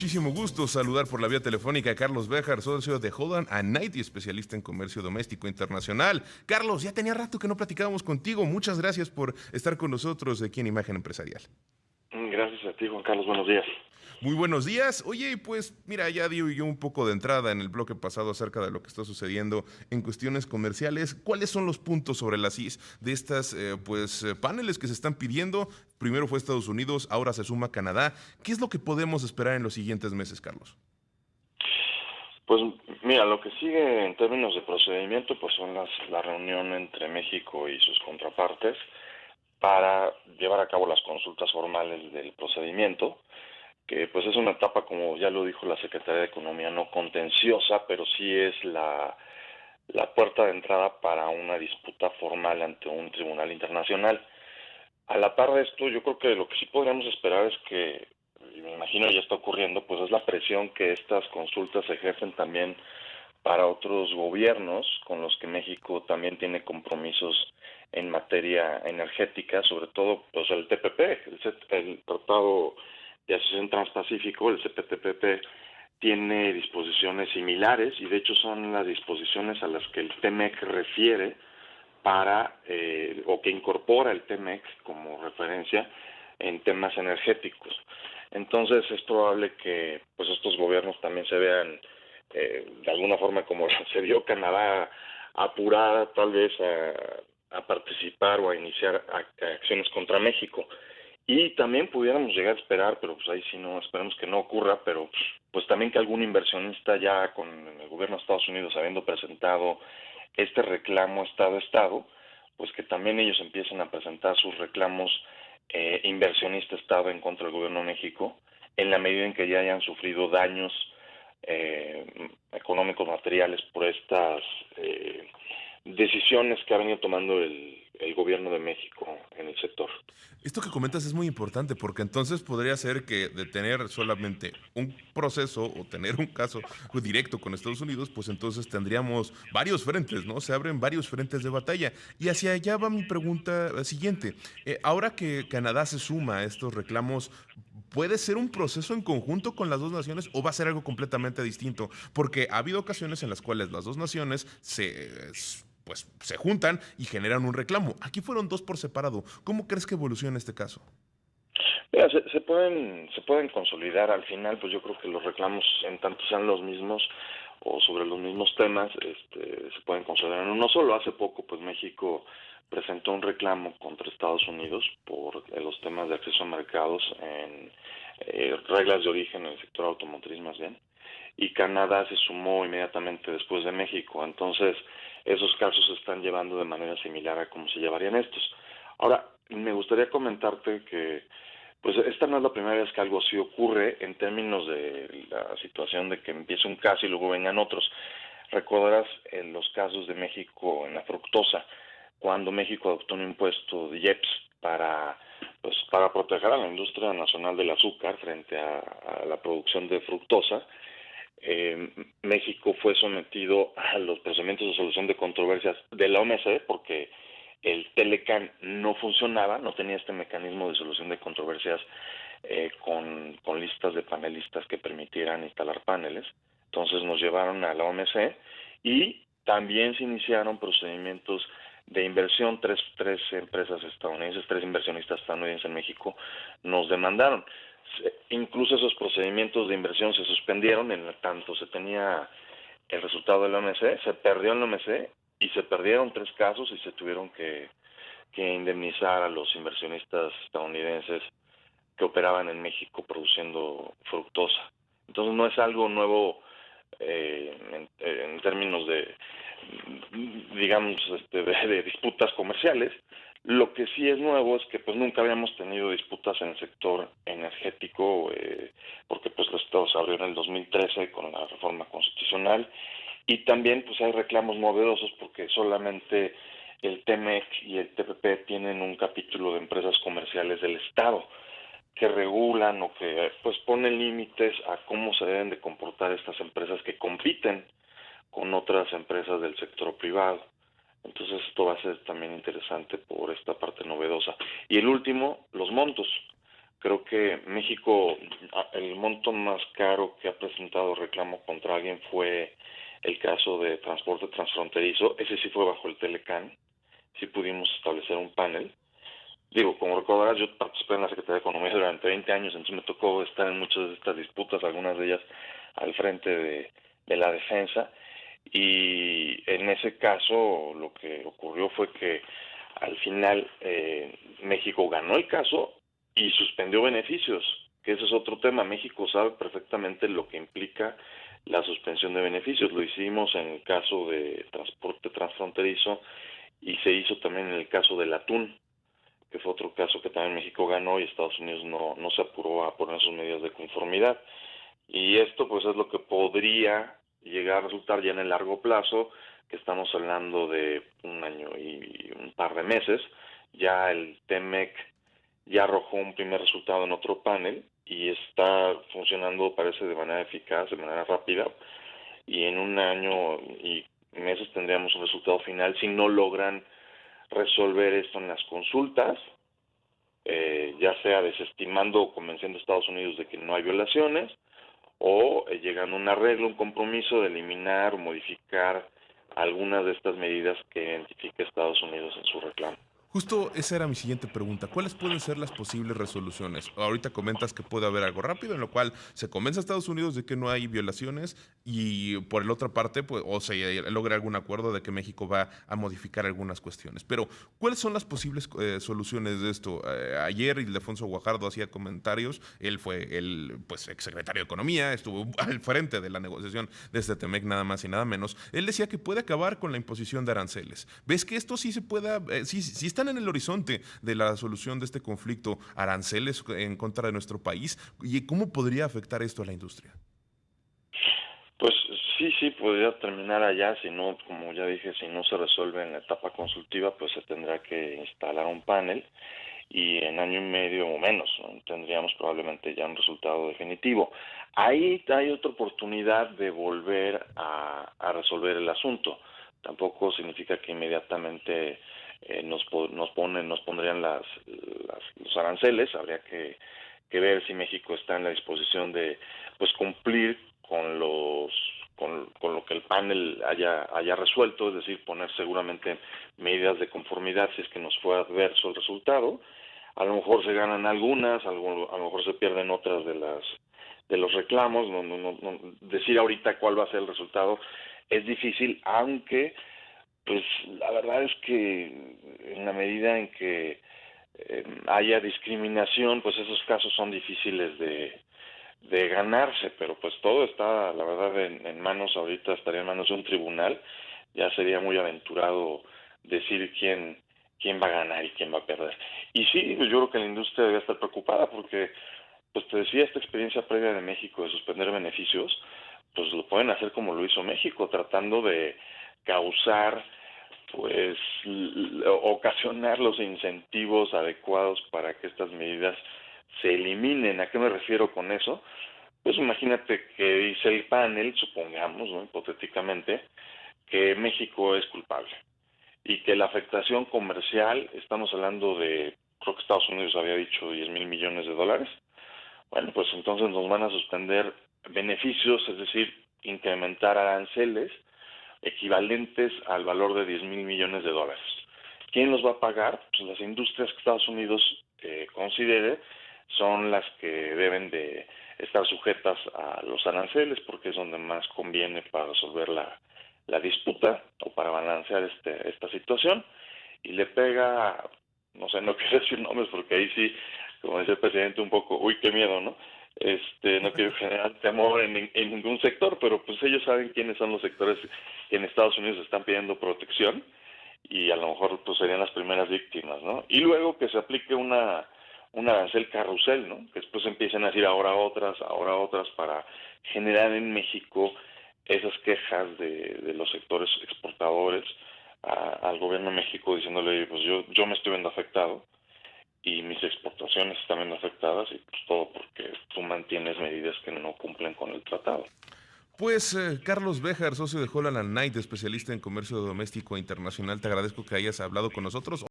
Muchísimo gusto saludar por la vía telefónica a Carlos Béjar, socio de Holland Knight y especialista en comercio doméstico internacional. Carlos, ya tenía rato que no platicábamos contigo. Muchas gracias por estar con nosotros aquí en Imagen Empresarial. Gracias a ti, Juan Carlos. Buenos días. Muy buenos días. Oye, pues mira, ya di yo un poco de entrada en el bloque pasado acerca de lo que está sucediendo en cuestiones comerciales. ¿Cuáles son los puntos sobre las is de estas paneles que se están pidiendo? Primero fue Estados Unidos, ahora se suma Canadá. ¿Qué es lo que podemos esperar en los siguientes meses, Carlos? Pues mira, lo que sigue en términos de procedimiento, pues son la reunión entre México y sus contrapartes para llevar a cabo las consultas formales del procedimiento, que pues es una etapa, como ya lo dijo la Secretaría de Economía, no contenciosa, pero sí es la puerta de entrada para una disputa formal ante un tribunal internacional. A la par de esto, yo creo que lo que sí podríamos esperar es que, y me imagino ya está ocurriendo, pues es la presión que estas consultas ejercen también para otros gobiernos con los que México también tiene compromisos en materia energética, sobre todo pues el TPP, el Tratado de Asociación Transpacífico, el CPTPP, tiene disposiciones similares y de hecho son las disposiciones a las que el TEMEC refiere para, o que incorpora el TEMEC como referencia en temas energéticos. Entonces es probable que pues estos gobiernos también se vean de alguna forma como se vio Canadá apurada tal vez a participar o a iniciar acciones contra México. Y también pudiéramos llegar a esperar, pero pues ahí sí no, esperemos que no ocurra, pero pues también que algún inversionista ya con el gobierno de Estados Unidos habiendo presentado este reclamo Estado a Estado, pues que también ellos empiecen a presentar sus reclamos inversionista Estado en contra del gobierno de México, en la medida en que ya hayan sufrido daños económicos materiales por estas decisiones que ha venido tomando el gobierno de México en el sector. Esto que comentas es muy importante porque entonces podría ser que de tener solamente un proceso o tener un caso directo con Estados Unidos, pues entonces tendríamos varios frentes, ¿no? Se abren varios frentes de batalla. Y hacia allá va mi pregunta siguiente. Ahora que Canadá se suma a estos reclamos, ¿puede ser un proceso en conjunto con las dos naciones o va a ser algo completamente distinto? Porque ha habido ocasiones en las cuales las dos naciones se juntan y generan un reclamo. Aquí fueron dos por separado. ¿Cómo crees que evoluciona este caso? Mira, se pueden consolidar al final, pues yo creo que los reclamos, en tanto sean los mismos o sobre los mismos temas, se pueden consolidar en uno solo. Hace poco, pues México presentó un reclamo contra Estados Unidos por los temas de acceso a mercados en reglas de origen en el sector automotriz más bien, y Canadá se sumó inmediatamente después de México. Entonces, esos casos se están llevando de manera similar a cómo se llevarían estos. Ahora, me gustaría comentarte que pues esta no es la primera vez que algo así ocurre en términos de la situación de que empiece un caso y luego vengan otros. Recordarás en los casos de México en la fructosa, cuando México adoptó un impuesto de IEPS para proteger a la industria nacional del azúcar frente a la producción de fructosa. México fue sometido a los procedimientos de solución de controversias de la OMC porque el Telecan no funcionaba, no tenía este mecanismo de solución de controversias con listas de panelistas que permitieran instalar paneles. Entonces nos llevaron a la OMC y también se iniciaron procedimientos de inversión. Tres empresas estadounidenses, tres inversionistas estadounidenses en México nos demandaron. Incluso esos procedimientos de inversión se suspendieron en tanto se tenía el resultado de la OMC, se perdió en la OMC y se perdieron tres casos y se tuvieron que indemnizar a los inversionistas estadounidenses que operaban en México produciendo fructosa. Entonces no es algo nuevo en términos de, digamos, de disputas comerciales. Lo que sí es nuevo es que pues nunca habíamos tenido disputas en el sector energético, porque pues esto se abrió en el 2013 con la reforma constitucional, y también pues hay reclamos novedosos porque solamente el TEMEC y el TPP tienen un capítulo de empresas comerciales del Estado que regulan o que pues ponen límites a cómo se deben de comportar estas empresas que compiten con otras empresas del sector privado. Entonces esto va a ser también interesante por esta parte novedosa. Y el último, los montos. Creo que México, el monto más caro que ha presentado reclamo contra alguien fue el caso de transporte transfronterizo. Ese sí fue bajo el Telecán. Sí pudimos establecer un panel. Digo, como recordarás, yo participé en la Secretaría de Economía durante 20 años, entonces me tocó estar en muchas de estas disputas, algunas de ellas al frente de la defensa. Y en ese caso lo que ocurrió fue que al final México ganó el caso y suspendió beneficios, que ese es otro tema. México sabe perfectamente lo que implica la suspensión de beneficios. Lo hicimos en el caso de transporte transfronterizo y se hizo también en el caso del atún, que fue otro caso que también México ganó y Estados Unidos no se apuró a poner sus medidas de conformidad. Y esto pues es lo que podría llegar a resultar ya en el largo plazo, que estamos hablando de un año y un par de meses. Ya el TEMEC ya arrojó un primer resultado en otro panel y está funcionando, parece, de manera eficaz, de manera rápida, y en un año y meses tendríamos un resultado final si no logran resolver esto en las consultas, ya sea desestimando o convenciendo a Estados Unidos de que no hay violaciones, o llegando a un arreglo, un compromiso de eliminar o modificar algunas de estas medidas que identifica Estados Unidos en su reclamo. Justo esa era mi siguiente pregunta. ¿Cuáles pueden ser las posibles resoluciones? Ahorita comentas que puede haber algo rápido en lo cual se convence a Estados Unidos de que no hay violaciones y por la otra parte, pues, o se logra algún acuerdo de que México va a modificar algunas cuestiones. Pero, ¿cuáles son las posibles soluciones de esto? Ayer Ildefonso Guajardo hacía comentarios. Él fue el pues, exsecretario de Economía, estuvo al frente de la negociación de este TEMEC, nada más y nada menos. Él decía que puede acabar con la imposición de aranceles. ¿Ves que esto sí se pueda, sí están en el horizonte de la solución de este conflicto, aranceles en contra de nuestro país? ¿Y cómo podría afectar esto a la industria? Pues sí, podría terminar allá, si no, como ya dije, si no se resuelve en la etapa consultiva, pues se tendrá que instalar un panel y en año y medio o menos, ¿no?, tendríamos probablemente ya un resultado definitivo. Ahí hay otra oportunidad de volver a resolver el asunto. Tampoco significa que inmediatamente nos pondrían los aranceles. Habría que ver si México está en la disposición de pues cumplir con lo que el panel haya resuelto, es decir, poner seguramente medidas de conformidad si es que nos fue adverso el resultado. A lo mejor se ganan algunas, a lo mejor se pierden otras de los reclamos. Decir ahorita cuál va a ser el resultado es difícil, aunque pues la verdad es que en la medida en que haya discriminación, pues esos casos son difíciles de ganarse, pero pues todo está, la verdad, en manos, ahorita estaría en manos de un tribunal. Ya sería muy aventurado decir quién va a ganar y quién va a perder. Y sí, pues yo creo que la industria debe estar preocupada porque, pues te decía, esta experiencia previa de México de suspender beneficios, pues lo pueden hacer como lo hizo México, tratando de causar, pues, ocasionar los incentivos adecuados para que estas medidas se eliminen. ¿A qué me refiero con eso? Pues imagínate que dice el panel, supongamos, ¿no?, hipotéticamente, que México es culpable y que la afectación comercial, estamos hablando de, creo que Estados Unidos había dicho 10,000 millones de dólares. Bueno, pues entonces nos van a suspender beneficios, es decir, incrementar aranceles equivalentes al valor de 10,000 millones de dólares. ¿Quién los va a pagar? Pues las industrias que Estados Unidos considere son las que deben de estar sujetas a los aranceles, porque es donde más conviene para resolver la disputa o para balancear esta situación. Y le pega, no sé, no quiero decir nombres porque ahí sí, como dice el presidente, un poco, uy, qué miedo, ¿no? No quiero generar temor en ningún sector, pero pues ellos saben quiénes son los sectores que en Estados Unidos están pidiendo protección y a lo mejor pues serían las primeras víctimas, ¿no? Y luego que se aplique un arancel carrusel, ¿no? Que después empiecen a decir ahora otras, para generar en México esas quejas de los sectores exportadores al gobierno de México diciéndole, pues yo me estoy viendo afectado y mis exportaciones están viendo afectadas, y pues todo porque tú mantienes medidas que no cumplen con el tratado. Pues Carlos Béjar, socio de Holland Knight, especialista en comercio doméstico e internacional, te agradezco que hayas hablado con nosotros.